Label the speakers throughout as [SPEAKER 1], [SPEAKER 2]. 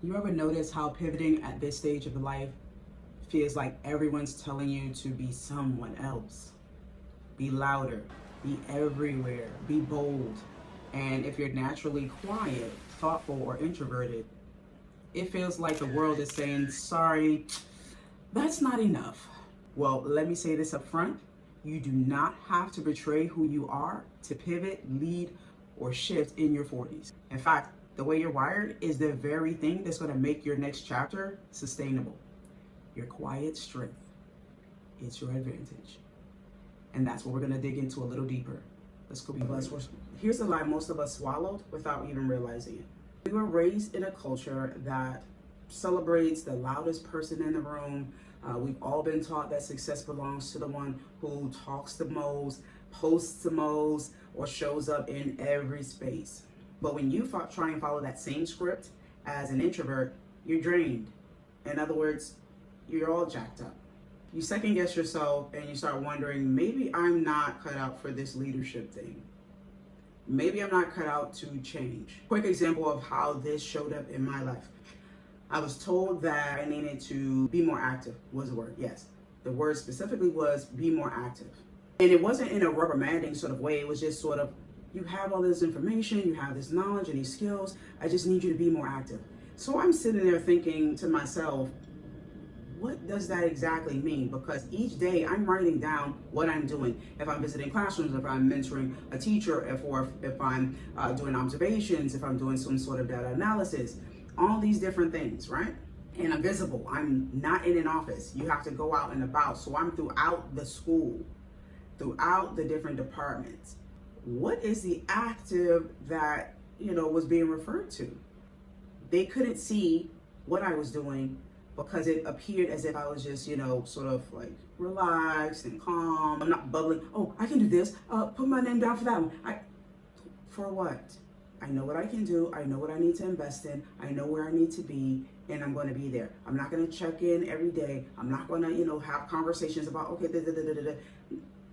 [SPEAKER 1] You ever notice how pivoting at this stage of life feels like everyone's telling you to be someone else? Be louder, be everywhere, be bold. And if you're naturally quiet, thoughtful, or introverted, it feels like the world is saying, sorry, that's not enough. Well, let me say this up front. You do not have to betray who you are to pivot, lead, or shift in your 40s. In fact, the way you're wired is the very thing that's going to make your next chapter sustainable. Your quiet strength is your advantage. And that's what we're going to dig into a little deeper. Let's go be blessed. Here's the lie most of us swallowed without even realizing it. We were raised in a culture that celebrates the loudest person in the room. We've all been taught that success belongs to the one who talks the most, posts the most, or shows up in every space. But when you try and follow that same script as an introvert, you're drained. In other words, you're all jacked up. You second guess yourself and you start wondering, maybe I'm not cut out for this leadership thing. Maybe I'm not cut out to change. Quick example of how this showed up in my life. I was told that I needed to be more active was the word. Yes, the word specifically was be more active. And it wasn't in a reprimanding sort of way. It was just sort of, you have all this information, you have this knowledge and these skills. I just need you to be more active. So I'm sitting there thinking to myself, what does that exactly mean? Because each day I'm writing down what I'm doing. If I'm visiting classrooms, if I'm mentoring a teacher, if I'm doing observations, if I'm doing some sort of data analysis, all these different things, right? And I'm visible. I'm not in an office. You have to go out and about. So I'm throughout the school, throughout the different departments. What is the active that, was being referred to? They couldn't see what I was doing because it appeared as if I was just, sort of like relaxed and calm. I'm not bubbling. Oh, I can do this. Put my name down for that one. For what? I know what I can do. I know what I need to invest in. I know where I need to be, and I'm going to be there. I'm not going to check in every day. I'm not going to, have conversations about, okay,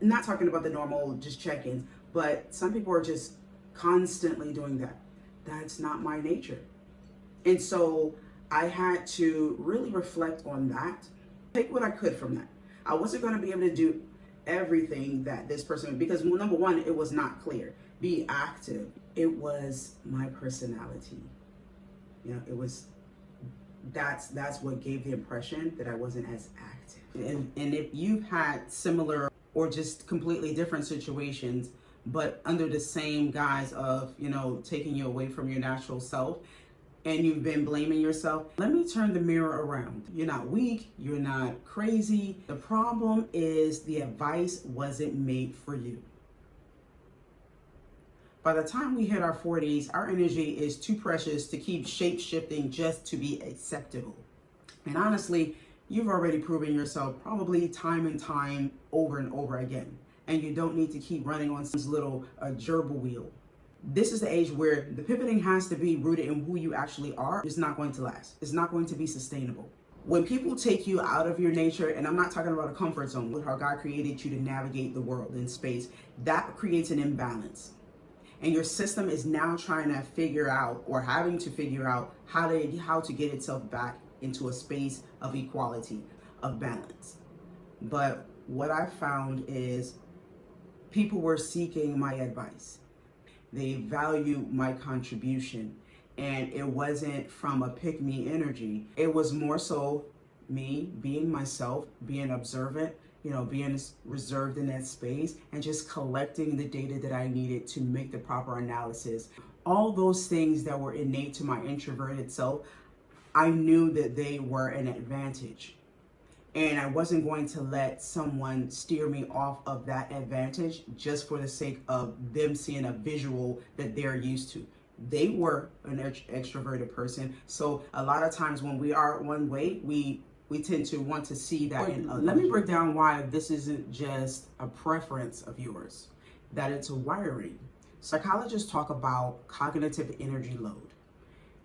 [SPEAKER 1] not talking about the normal just check-ins, but some people are just constantly doing that. That's not my nature. And so I had to really reflect on that, take what I could from that. I wasn't going to be able to do everything that this person, because number one, it was not clear. Be active. It was my personality. That's what gave the impression that I wasn't as active. And if you've had similar or just completely different situations, but under the same guise of, taking you away from your natural self, and you've been blaming yourself, let me turn the mirror around. You're not weak, you're not crazy. The problem is the advice wasn't made for you. By the time we hit our 40s, our energy is too precious to keep shape-shifting just to be acceptable. And honestly, you've already proven yourself probably time and time over and over again. And you don't need to keep running on some little gerbil wheel. This is the age where the pivoting has to be rooted in who you actually are. It's not going to last. It's not going to be sustainable. When people take you out of your nature, and I'm not talking about a comfort zone, with how God created you to navigate the world in space, that creates an imbalance. And your system is now trying to figure out, or having to figure out, how to get itself back into a space of equality, of balance. But what I found is people were seeking my advice. They value my contribution. And it wasn't from a pick-me energy. It was more so me being myself, being observant, being reserved in that space, and just collecting the data that I needed to make the proper analysis. All those things that were innate to my introverted self, I knew that they were an advantage. And I wasn't going to let someone steer me off of that advantage just for the sake of them seeing a visual that they're used to. They were an extroverted person. So a lot of times when we are one way, we tend to want to see that in others. Let me break down why this isn't just a preference of yours, that it's a wiring. Psychologists talk about cognitive energy load.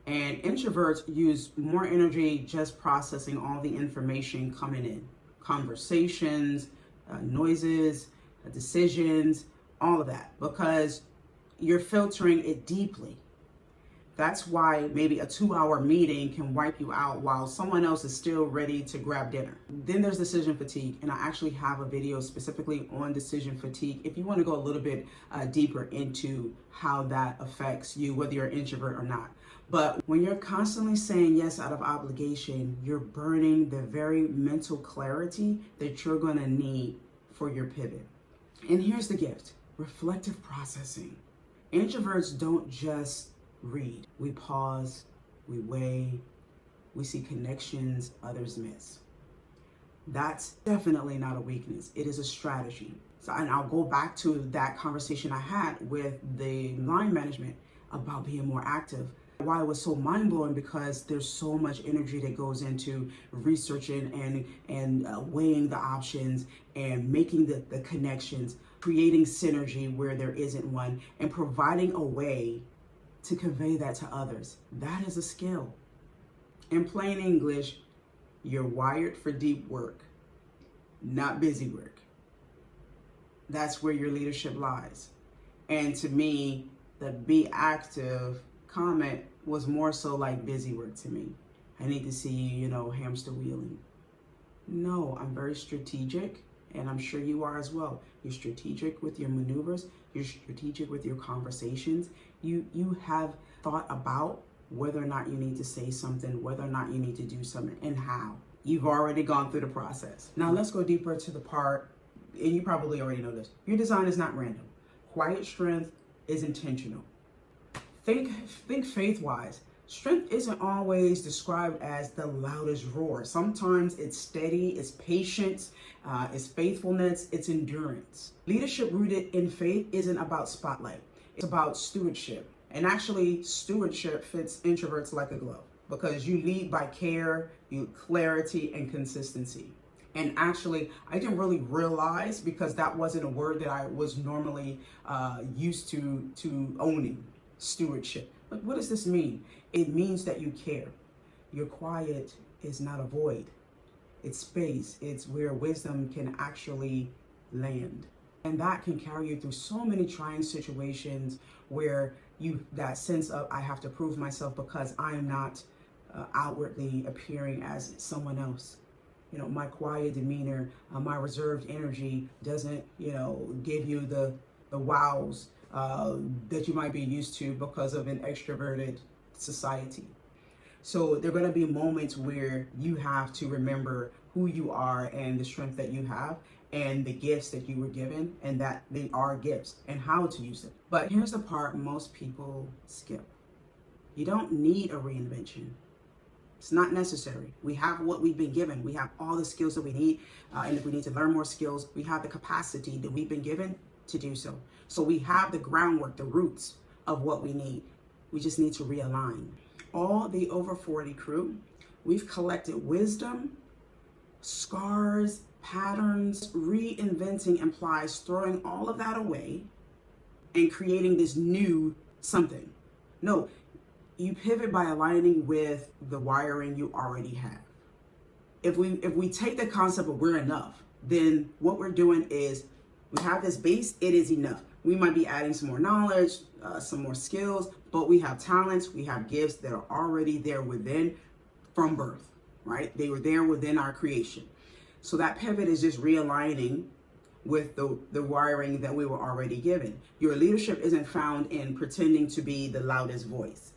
[SPEAKER 1] And introverts use more energy just processing all the information coming in. Conversations, noises, decisions, all of that. Because you're filtering it deeply. That's why maybe a 2-hour meeting can wipe you out while someone else is still ready to grab dinner. Then there's decision fatigue, and I actually have a video specifically on decision fatigue if you want to go a little bit deeper into how that affects you, whether you're an introvert or not. But when you're constantly saying yes out of obligation, you're burning the very mental clarity that you're going to need for your pivot. And here's the gift: reflective processing. Introverts don't just read. We pause, we weigh, we see connections others miss. That's definitely not a weakness. It is a strategy. So, and I'll go back to that conversation I had with the line management about being more active. Why it was so mind-blowing, because there's so much energy that goes into researching and weighing the options and making the connections, creating synergy where there isn't one, and providing a way to convey that to others. That is a skill. In plain English, you're wired for deep work, not busy work. That's where your leadership lies. And to me, the be active comment was more so like busy work to me. I need to see you, hamster wheeling. No, I'm very strategic, and I'm sure you are as well. You're strategic with your maneuvers. You're strategic with your conversations. You have thought about whether or not you need to say something, whether or not you need to do something, and how. You've already gone through the process. Now let's go deeper to the part, and you probably already know this. Your design is not random. Quiet strength is intentional. Think faith-wise. Strength isn't always described as the loudest roar. Sometimes it's steady, it's patience, it's faithfulness, it's endurance. Leadership rooted in faith isn't about spotlight. It's about stewardship. And actually, stewardship fits introverts like a glove, because you lead by care, clarity, and consistency. And actually, I didn't really realize, because that wasn't a word that I was normally used to owning. Stewardship. But what does this mean? It means that you care. Your quiet is not a void. It's space. It's where wisdom can actually land. And that can carry you through so many trying situations where that sense of, I have to prove myself because I am not outwardly appearing as someone else. My quiet demeanor, my reserved energy doesn't, give you the wows that you might be used to because of an extroverted society. So there are going to be moments where you have to remember who you are and the strength that you have and the gifts that you were given, and that they are gifts, and how to use them. But here's the part most people skip. You don't need a reinvention. It's not necessary. We have what we've been given. We have all the skills that we need. And if we need to learn more skills, we have the capacity that we've been given to do so. So we have the groundwork, the roots of what we need. We just need to realign. All the over 40 crew, we've collected wisdom, scars, patterns. Reinventing implies throwing all of that away and creating this new something. No, you pivot by aligning with the wiring you already have. If we take the concept of we're enough, then what we're doing is we have this base, it is enough. We might be adding some more knowledge, some more skills, but we have talents, we have gifts that are already there within from birth, right? They were there within our creation. So that pivot is just realigning with the wiring that we were already given. Your leadership isn't found in pretending to be the loudest voice.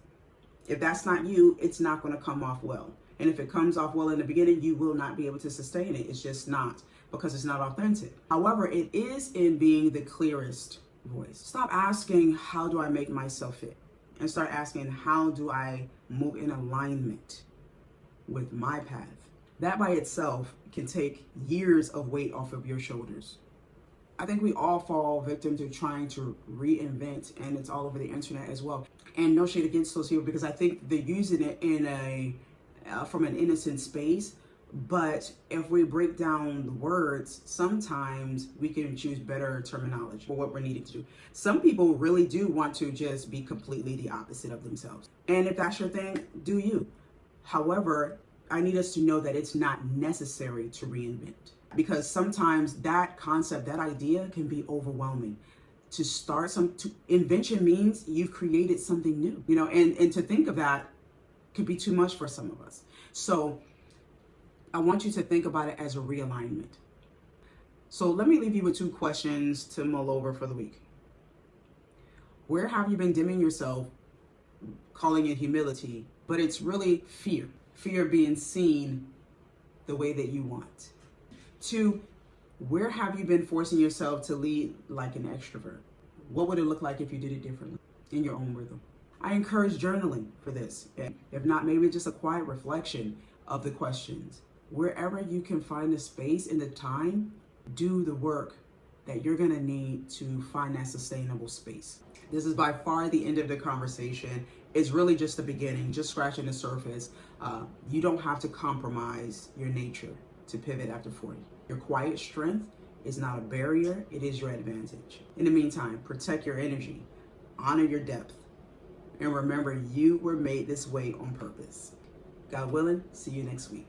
[SPEAKER 1] If that's not you, it's not going to come off well. And if it comes off well in the beginning, you will not be able to sustain it. It's just not, because it's not authentic. However, it is in being the clearest voice. Stop asking, how do I make myself fit? And start asking, how do I move in alignment with my path? That by itself can take years of weight off of your shoulders. I think we all fall victim to trying to reinvent, and it's all over the internet as well. And no shade against those people, because I think they're using it in from an innocent space. But if we break down the words, sometimes we can choose better terminology for what we're needing to do. Some people really do want to just be completely the opposite of themselves. And if that's your thing, do you. However, I need us to know that it's not necessary to reinvent, because sometimes that concept, that idea can be overwhelming. to start invention means you've created something new, and to think of that could be too much for some of us. So I want you to think about it as a realignment. So let me leave you with 2 questions to mull over for the week. Where have you been dimming yourself, calling it humility, but it's really fear of being seen the way that you want? 2, where have you been forcing yourself to lead like an extrovert? What would it look like if you did it differently in your own rhythm? I encourage journaling for this. If not, maybe just a quiet reflection of the questions. Wherever you can find the space and the time, do the work that you're gonna need to find that sustainable space. This is by far the end of the conversation. It's really just the beginning, just scratching the surface. You don't have to compromise your nature to pivot after 40. Your quiet strength is not a barrier, it is your advantage. In the meantime, protect your energy, honor your depth, and remember you were made this way on purpose. God willing, see you next week.